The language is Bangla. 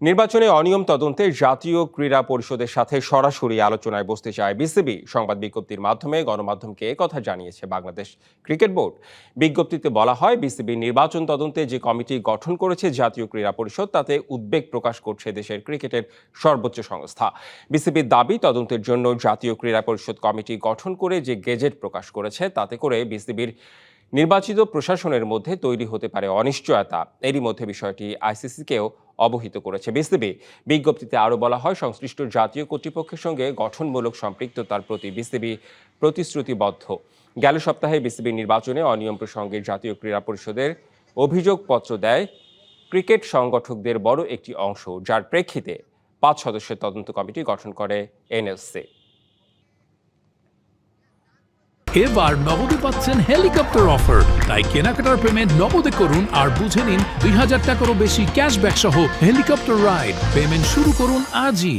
নির্বাচনে অনিয়ম তদন্তে জাতীয় ক্রীড়া পরিষদের সাথে সরাসরি আলোচনায় বসতে চায় বিসিবি। সংবাদ বিজ্ঞপ্তির মাধ্যমে গণমাধ্যমকে একথা জানিয়েছে বাংলাদেশ ক্রিকেট বোর্ড। বিজ্ঞপ্তিতে বলা হয়, বিসিবি নির্বাচন তদন্তে যে কমিটি গঠন করেছে জাতীয় ক্রীড়া পরিষদ, তাতে উদ্বেগ প্রকাশ করছে দেশের ক্রিকেটের সর্বোচ্চ সংস্থা। বিসিবির দাবি, তদন্তের জন্য জাতীয় ক্রীড়া পরিষদ কমিটি গঠন করে যে গেজেট প্রকাশ করেছে, তাতে করে বিসিবির নির্বাচিত প্রশাসনের মধ্যে তৈরি হতে পারে অনিশ্চয়তা। এরই মধ্যে বিষয়টি আইসিসিকেও অবহিত করেছে বিসিবি। বিজ্ঞপ্তিতে আরও বলা হয়, সংশ্লিষ্ট জাতীয় কর্তৃপক্ষের সঙ্গে গঠনমূলক সম্পৃক্ততার প্রতি বিসিবি প্রতিশ্রুতিবদ্ধ। গেল সপ্তাহে বিসিবি নির্বাচনে অনিয়ম প্রসঙ্গে জাতীয় ক্রীড়া পরিষদের অভিযোগপত্র দেয় ক্রিকেট সংগঠকদের বড় একটি অংশ, যার প্রেক্ষিতে 5 সদস্যের তদন্ত কমিটি গঠন করে এনএলসি। এবার নগদে পাচ্ছেন হেলিকপ্টার অফার, তাই কেনাকাটার পেমেন্ট নগদে করুন আর বুঝে নিন 2000 টাকারও বেশি ক্যাশব্যাক সহ হেলিকপ্টার রাইড। পেমেন্ট শুরু করুন আজই।